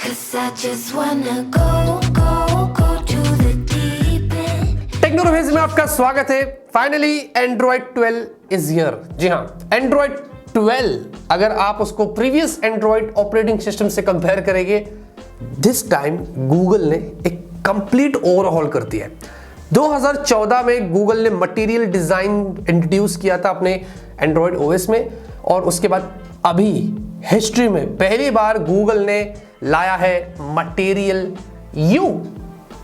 'Cause I just wanna go to the deep end. टेक्नोरेविव्यू में आपका स्वागत है। Finally Android 12 is here. जी हाँ, एंड्रॉइड 12 अगर आप उसको प्रीवियस एंड्रॉइड ऑपरेटिंग सिस्टम से कंपेयर करेंगे, दिस टाइम गूगल ने एक कंप्लीट ओवरहॉल कर दिया है। 2014 में गूगल ने मटेरियल डिजाइन इंट्रोड्यूस किया था अपने एंड्रॉइड ओएस में, और उसके बाद अभी हिस्ट्री में पहली बार गूगल ने लाया है मटेरियल यू।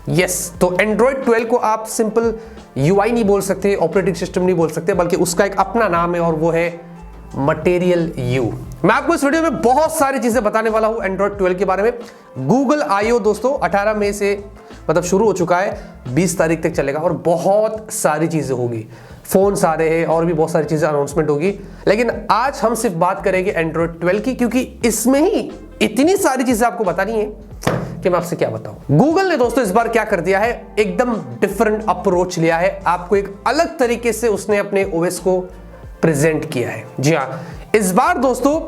यस, तो एंड्रॉइड 12 को आप सिंपल यूआई नहीं बोल सकते, ऑपरेटिंग सिस्टम नहीं बोल सकते, बल्कि उसका एक अपना नाम है और वो है मटेरियल यू। मैं आपको इस वीडियो में बहुत सारी चीजें बताने वाला हूं एंड्रॉइड 12 के बारे में। गूगल आईओ दोस्तों 18 मई से मतलब शुरू हो चुका है, 20 तारीख तक चलेगा और बहुत सारी चीजें होगी। फोन आ रहे हैं और भी बहुत सारी चीजें अनाउंसमेंट होगी, लेकिन आज हम सिर्फ बात करेंगे एंड्रॉइड 12 की, क्योंकि इसमें ही इतनी सारी चीजें आपको बतानी है कि मैं आपसे क्या बताऊं। गूगल ने दोस्तों इस बार क्या कर दिया है, एकदम डिफरेंट अप्रोच लिया है। आपको एक अलग तरीके से उसने अपने ओएस को प्रेजेंट किया है। जी हाँ, इस बार दोस्तों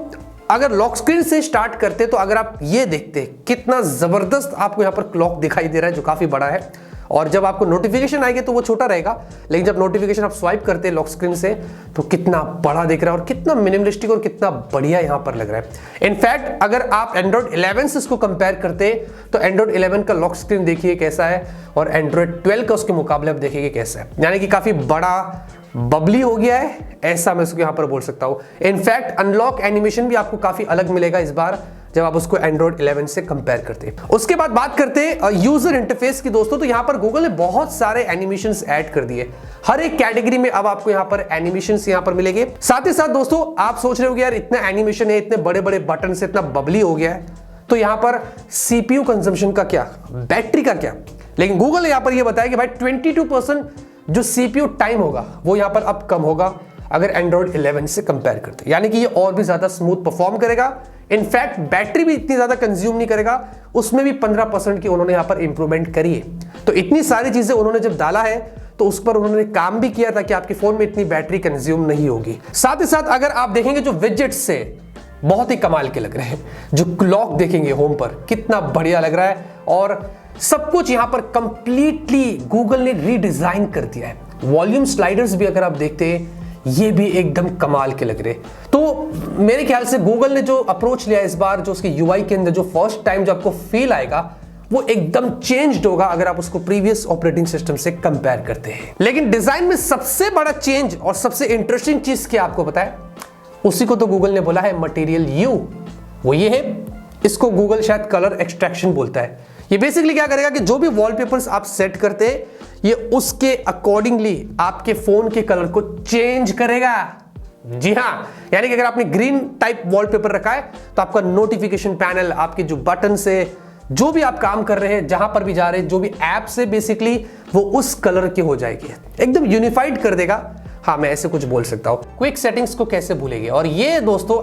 अगर लॉक स्क्रीन से स्टार्ट करते तो अगर आप ये देखते कितना जबरदस्त आपको यहां पर क्लॉक दिखाई दे रहा है जो काफी बड़ा है, और जब आपको नोटिफिकेशन आएगी तो वो छोटा रहेगा, लेकिन जब नोटिफिकेशन आप स्वाइप करते हैं लॉक स्क्रीन से तो कितना बड़ा दिख रहा है और कितना मिनिमलिस्टिक और कितना बढ़िया यहां पर लग रहा है। इनफैक्ट अगर आप एंड्रॉइड 11 से इसको कंपेयर करते तो एंड्रॉइड 11 का लॉक स्क्रीन देखिए कैसा है और एंड्रॉइड 12 का उसके मुकाबले आप देखिए कैसा है, यानी कि काफी बड़ा बबली हो गया है, ऐसा मैं इसको यहां पर बोल सकता हूं। इनफैक्ट अनलॉक एनिमेशन भी आपको काफी अलग मिलेगा इस बार जब आप उसको एंड्रॉइड 11 से कंपेयर करते हैं। उसके बाद बात करते हैं यूजर इंटरफेस की दोस्तों, तो यहां पर गूगल ने बहुत सारे एनिमेशंस ऐड कर दिए। हर एक कैटेगरी में अब आपको यहां पर एनिमेशंस यहां पर मिलेंगे। साथ ही साथ दोस्तों आप सोच रहे हो यार इतना एनिमेशन है, इतने बड़े बड़े बटन से इतना बबली हो गया है, तो यहां पर सीपीयू कंजम्पशन का क्या, बैटरी का क्या, लेकिन गूगल ने यहां पर यह बताया कि भाई 22% जो सीपीयू टाइम होगा वो यहां पर अब कम होगा अगर एंड्रॉइड 11 से कंपेयर करते, यानी कि ये और भी ज्यादा स्मूथ परफॉर्म करेगा। इनफैक्ट बैटरी भी इतनी ज्यादा कंज्यूम नहीं करेगा, उसमें भी 15% की उन्होंने यहां पर इंप्रूवमेंट करी है। तो इतनी सारी चीजें उन्होंने जब डाला है तो उस पर उन्होंने काम भी किया था कि आपके फोन में इतनी बैटरी कंज्यूम नहीं होगी। साथ ही साथ अगर आप देखेंगे जो विजेट्स से बहुत ही कमाल के लग रहे हैं, जो क्लॉक देखेंगे होम पर कितना बढ़िया लग रहा है, और सब कुछ यहां पर कंप्लीटली गूगल ने रीडिजाइन कर दिया है। वॉल्यूम स्लाइडर्स भी अगर आप देखते हैं ये भी एकदम कमाल के लग रहे। तो मेरे ख्याल से गूगल ने जो अप्रोच लिया इस बार, जो उसके यूआई के अंदर जो फर्स्ट टाइम जो आपको फील आएगा वो एकदम चेंज्ड होगा अगर आप उसको प्रीवियस ऑपरेटिंग सिस्टम से कंपेयर करते हैं। लेकिन डिजाइन में सबसे बड़ा चेंज और सबसे इंटरेस्टिंग चीज क्या आपको पता है, उसी को तो गूगल ने बोला है मटेरियल यू। वो ये है, इसको गूगल शायद कलर एक्सट्रैक्शन बोलता है। ये बेसिकली क्या करेगा कि जो भी वॉलपेपर्स आप सेट करते हैं ये उसके अकॉर्डिंगली आपके फोन के कलर को चेंज करेगा। जी हाँ, यानी कि अगर आपने ग्रीन टाइप वॉलपेपर रखा है तो आपका नोटिफिकेशन पैनल, आपके जो बटन से जो भी आप काम कर रहे हैं, जहां पर भी जा रहे हैं, जो भी ऐप से बेसिकली वो उस कलर के हो जाएगी, एकदम यूनिफाइड कर देगा। हाँ, मैं ऐसे कुछ बोल सकता हूं। क्विक सेटिंग्स को कैसे भूलेंगे, और ये दोस्तों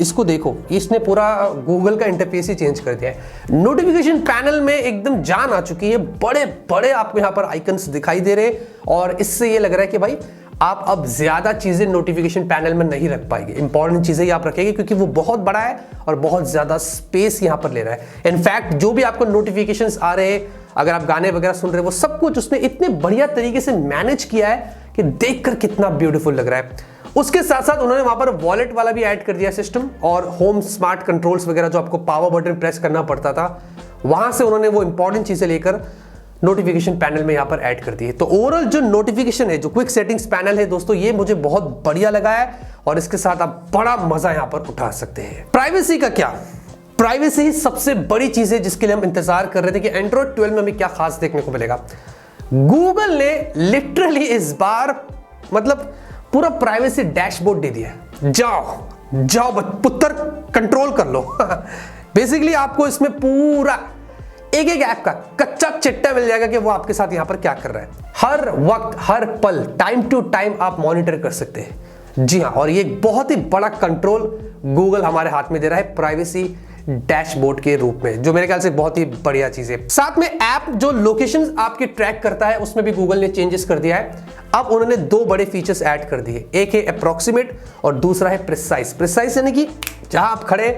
इसको देखो, इसने पूरा गूगल का इंटरफेस ही चेंज कर दिया है। नोटिफिकेशन पैनल में एकदम जान आ चुकी है, बड़े बड़े आपको यहाँ पर आइकन्स दिखाई दे रहे, और इससे ये लग रहा है कि भाई आप अब ज्यादा चीजें नोटिफिकेशन पैनल में नहीं रख पाएंगे। इंपॉर्टेंट चीजें ही आप रखेंगे क्योंकि वो बहुत बड़ा है और बहुत ज्यादा स्पेस यहाँ पर ले रहा है। इनफैक्ट जो भी आपको नोटिफिकेशंस आ रहे हैं, अगर आप गाने वगैरह सुन रहे हैं, वो सब कुछ उसने इतने बढ़िया तरीके से मैनेज किया है कि देखकर कितना ब्यूटीफुल लग रहा है। उसके साथ साथ उन्होंने वहां पर वॉलेट वाला भी ऐड कर दिया सिस्टम, और होम स्मार्ट कंट्रोल्स वगैरह जो आपको पावर बटन प्रेस करना पड़ता था, वहां से उन्होंने वो इंपॉर्टेंट चीजें लेकर नोटिफिकेशन पैनल में यहां पर ऐड कर दी है। तो ओवरऑल जो नोटिफिकेशन है, जो क्विक सेटिंग्स पैनल है दोस्तों, ये मुझे बहुत बढ़िया लगा है, और इसके साथ आप बड़ा मजा यहां पर उठा सकते हैं। प्राइवेसी का क्या, प्राइवेसी ही सबसे बड़ी चीज है जिसके लिए हम इंतजार कर रहे थे कि एंड्रॉइड 12 में हमें क्या खास देखने को मिलेगा। गूगल ने लिटरली इस बार मतलब पूरा प्राइवेसी डैशबोर्ड दे दिया है। जाओ जाओ पुत्र, कंट्रोल कर लो। बेसिकली आपको इसमें पूरा एक एक ऐप का कच्चा चिट्टा मिल जाएगा कि वो आपके साथ यहां पर क्या कर रहा है। हर वक्त, हर पल, टाइम टू टाइम आप मॉनिटर कर सकते हैं। जी हाँ, और ये बहुत ही बड़ा कंट्रोल गूगल हमारे हाथ में दे रहा है प्राइवेसी डैशबोर्ड के रूप में, जो मेरे ख्याल से बहुत ही बढ़िया चीज है। साथ में ऐप जो लोकेशन आपके ट्रैक करता है उसमें भी गूगल ने चेंजेस कर दिया है। अब उन्होंने दो बड़े फीचर्स ऐड कर दिए, एक है अप्रोक्सीमेट और दूसरा है प्रिसाइज। प्रिसाइज यानी कि जहां आप खड़े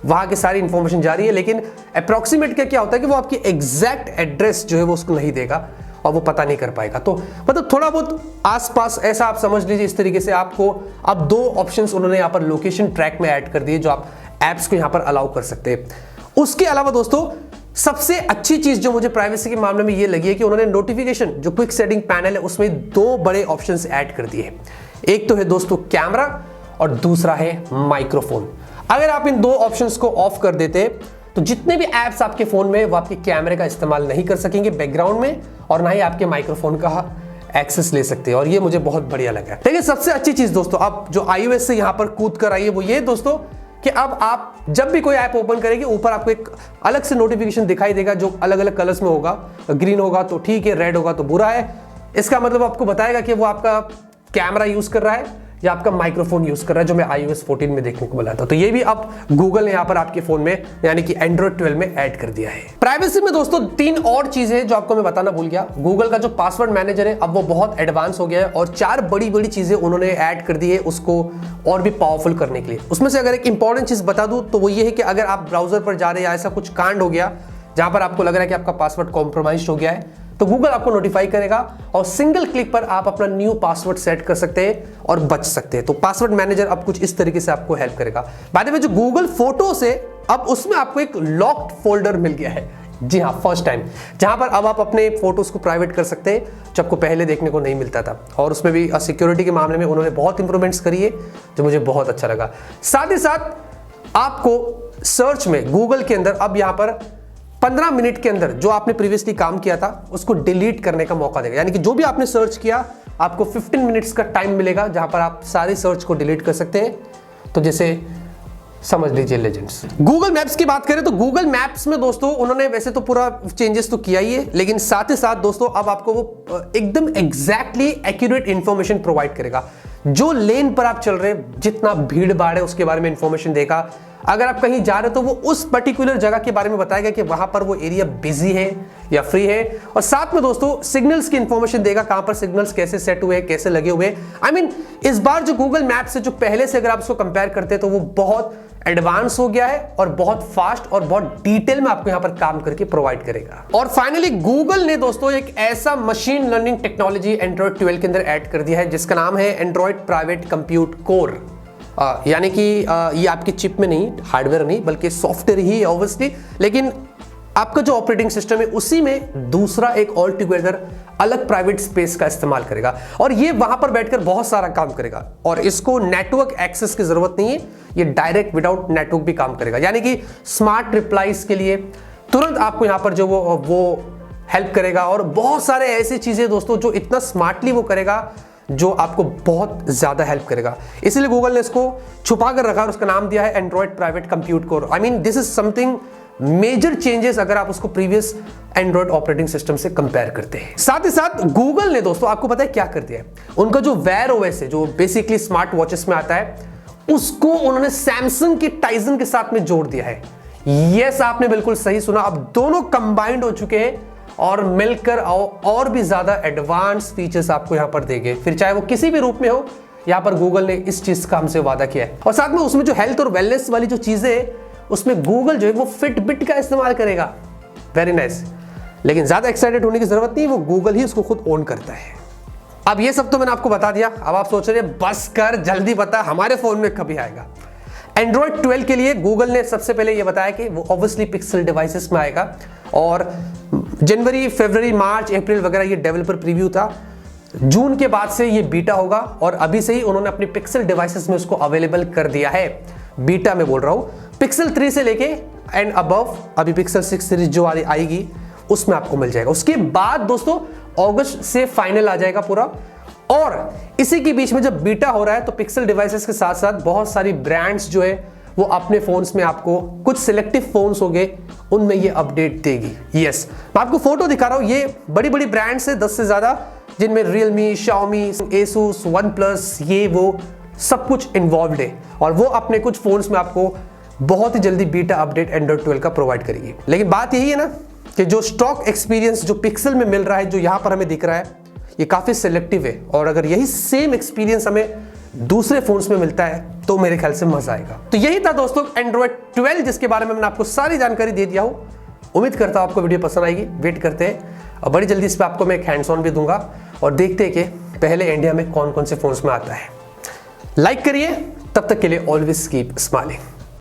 वहां की सारी इंफॉर्मेशन जा रही है, लेकिन अप्रोक्सीमेट क्या होता है कि वो आपकी एग्जैक्ट एड्रेस जो है वो उसको नहीं देगा और वो पता नहीं कर पाएगा। तो मतलब थोड़ा बहुत आसपास ऐसा आप समझ लीजिए। इस तरीके से आपको अब 2 ऑप्शंस उन्होंने यहाँ पर लोकेशन ट्रैक में ऐड कर दिए जो आप एप्स को यहाँ पर अलाउ कर सकते हैं। उसके अलावा दोस्तों सबसे अच्छी चीज जो मुझे प्राइवेसी के मामले में ये लगी है कि उन्होंने नोटिफिकेशन जो क्विक सेटिंग पैनल है उसमें 2 बड़े ऑप्शंस ऐड कर दिए हैं। एक तो है दोस्तों कैमरा और दूसरा है माइक्रोफोन। अगर आप इन 2 ऑप्शंस को ऑफ कर देते तो जितने भी एप्स आपके फोन में वो आपके कैमरे का इस्तेमाल नहीं कर सकेंगे बैकग्राउंड में, और ना ही आपके माइक्रोफोन का एक्सेस ले सकते हैं, और ये मुझे बहुत बढ़िया लगा। लेकिन सबसे अच्छी चीज दोस्तों अब जो iOS से यहां पर कूद कर आई है वो ये दोस्तों कि अब आप जब भी कोई ऐप ओपन करेंगे ऊपर आपको एक अलग से नोटिफिकेशन दिखाई देगा जो अलग अलग कलर्स में होगा। ग्रीन होगा तो ठीक है, रेड होगा तो बुरा है। इसका मतलब आपको बताएगा कि वो आपका कैमरा यूज कर रहा है या आपका माइक्रोफोन यूज कर रहा है, जो मैं iOS 14 में देखने को मिला था। तो ये भी अब गूगल ने यहाँ पर आपके फोन में यानी कि Android 12 में ऐड कर दिया है। प्राइवेसी में दोस्तों 3 और चीजें जो आपको मैं बताना भूल गया। गूगल का जो पासवर्ड मैनेजर है अब वो बहुत एडवांस हो गया है और 4 बड़ी चीजें उन्होंने ऐड कर दी है उसको और भी पावरफुल करने के लिए। उसमें से अगर एक इंपॉर्टेंट चीज बता दूं तो वो ये है कि अगर आप ब्राउजर पर जा रहे हैं, ऐसा कुछ कांड हो गया जहां पर आपको लग रहा है कि आपका पासवर्ड कॉम्प्रोमाइज हो गया है, तो गूगल आपको नोटिफाई करेगा और सिंगल क्लिक पर आप अपना न्यू पासवर्ड सेट कर सकते हैं और बच सकते हैं। तो पासवर्ड मैनेजर अब कुछ इस तरीके से आपको हेल्प करेगा। बाय द वे जो गूगल फोटोस है अब उसमें आपको एक लॉक्ड फोल्डर मिल गया है। जी हाँ, फर्स्ट टाइम, जहां पर अब आप अपने फोटोज को प्राइवेट कर सकते हैं जो आपको पहले देखने को नहीं मिलता था। और उसमें भी सिक्योरिटी के मामले में उन्होंने बहुत इंप्रूवमेंट्स करी है जो मुझे बहुत अच्छा लगा। साथ ही साथ आपको सर्च में गूगल के अंदर अब यहां पर 15 मिनट के अंदर जो आपने प्रीवियसली काम किया था उसको डिलीट करने का मौका देगा। यानी कि जो भी आपने सर्च किया आपको 15 मिनट्स का टाइम मिलेगा जहां पर आप सारी सर्च को डिलीट कर सकते हैं। तो जैसे समझ लीजिए लेजेंड्स। गूगल मैप्स की बात करें तो गूगल मैप्स में दोस्तों उन्होंने वैसे तो पूरा चेंजेस तो किया ही है, लेकिन साथ ही साथ दोस्तों अब आपको वो एकदम एग्जैक्टली एक्यूरेट इंफॉर्मेशन प्रोवाइड करेगा। जो लेन पर आप चल रहे हैं, जितना भीड़ भाड़ है उसके बारे में इंफॉर्मेशन देगा। अगर आप कहीं जा रहे हो तो वो उस पर्टिकुलर जगह के बारे में बताएगा कि वहां पर वो एरिया बिजी है या फ्री है। और साथ में दोस्तों सिग्नल्स की इंफॉर्मेशन देगा, कहां पर सिग्नल्स कैसे सेट हुए, कैसे लगे हुए। आई मीन इस बार जो गूगल मैप्स है जो पहले से अगर आप उसको कंपेयर करते हैं तो वो बहुत एडवांस हो गया है और बहुत फास्ट और बहुत डिटेल में आपको यहां पर काम करके प्रोवाइड करेगा। और फाइनली गूगल ने दोस्तों एक ऐसा मशीन लर्निंग टेक्नोलॉजी Android 12 के अंदर ऐड कर दिया है जिसका नाम है Android प्राइवेट कंप्यूट कोर। यानी कि ये आपकी चिप में नहीं, हार्डवेयर नहीं, बल्कि सॉफ्टवेयर ही है ऑब्वियसली, लेकिन आपका जो ऑपरेटिंग सिस्टम है उसी में दूसरा एक ऑल टुगेदर अलग प्राइवेट स्पेस का इस्तेमाल करेगा और ये वहां पर बैठकर बहुत सारा काम करेगा। और इसको नेटवर्क एक्सेस की जरूरत नहीं है, ये डायरेक्ट विदाउट नेटवर्क भी काम करेगा। यानी कि स्मार्ट रिप्लाईज के लिए तुरंत आपको यहां पर जो वो हेल्प करेगा और बहुत सारे ऐसी चीजें दोस्तों जो इतना स्मार्टली वो करेगा जो आपको बहुत ज्यादा हेल्प करेगा। इसलिए गूगल ने इसको छुपा कर रखा और उसका नाम दिया है Android private compute core. I mean this is something major changes अगर आप उसको प्रीवियस एंड्रॉइड ऑपरेटिंग सिस्टम से कंपेयर करते हैं। साथ ही साथ गूगल ने दोस्तों आपको पता है क्या कर दिया है, उनका जो वेयर ओएस है जो बेसिकली स्मार्ट वॉचेस में आता है उसको उन्होंने सैमसंग के टाइजन के साथ में जोड़ दिया है। यस, आपने बिल्कुल सही सुना, अब दोनों कंबाइंड हो चुके हैं और मिलकर और भी ज्यादा एडवांस फीचर्स आपको यहां पर देंगे, फिर चाहे वो किसी भी रूप में हो। यहां पर गूगल ने इस चीज का हमसे वादा किया है। और साथ में उसमें जो हेल्थ और वेलनेस वाली जो चीजें है उसमें गूगल जो है वो फिटबिट का इस्तेमाल करेगा। वेरी नाइस, लेकिन ज्यादा एक्साइटेड होने की जरूरत नहीं, वो गूगल ही उसको खुद ओन करता है। अब ये सब तो मैंने आपको बता दिया, अब आप सोच रहे हैं बस कर जल्दी बता हमारे फोन में कभी आएगा। Android 12 के लिए गूगल ने सबसे पहले ये बताया कि वो ऑब्वियसली पिक्सल डिवाइसेस में आएगा और जनवरी, फरवरी, मार्च, अप्रैल वगैरह ये डेवलपर प्रीव्यू था। जून के बाद से ये बीटा होगा और अभी से ही उन्होंने अपने पिक्सल डिवाइसेस में उसको अवेलेबल कर दिया है। बीटा में बोल रहा हूं, पिक्सल 3 से लेके एंड अबव अभी पिक्सल 6 सीरीज जो आएगी उसमें आपको मिल जाएगा। उसके बाद दोस्तों अगस्त से फाइनल आ जाएगा पूरा। और इसी के बीच में जब बीटा हो रहा है तो पिक्सल डिवाइसेस के साथ साथ बहुत सारी ब्रांड्स जो है वो अपने फोन्स में आपको कुछ सिलेक्टिव फोन्स होंगे उनमें ये अपडेट देगी। यस, मैं आपको फोटो दिखा रहा हूं, ये बड़ी बड़ी ब्रांड्स है 10 से ज्यादा, जिनमें Realme, Xiaomi, Asus, one plus, ये वो सब कुछ इन्वॉल्व है और वो अपने कुछ फोन्स में आपको बहुत ही जल्दी बीटा अपडेट Android 12 का प्रोवाइड करेगी। लेकिन बात यही है ना कि जो स्टॉक एक्सपीरियंस जो पिक्सल में मिल रहा है, जो यहां पर हमें दिख रहा है, ये काफी सिलेक्टिव है और अगर यही सेम एक्सपीरियंस हमें दूसरे फोन्स में मिलता है तो मेरे ख्याल से मजा आएगा। तो यही था दोस्तों एंड्रॉइड 12 जिसके बारे में मैंने आपको सारी जानकारी दे दिया हूं। उम्मीद करता हूं आपको वीडियो पसंद आएगी। वेट करते हैं और बड़ी जल्दी इस पर आपको मैं एक हैंड्स ऑन भी दूंगा और देखते हैं कि पहले इंडिया में कौन कौन से फोन्स में आता है। लाइक करिए, तब तक के लिए ऑलवेज कीप स्माइलिंग।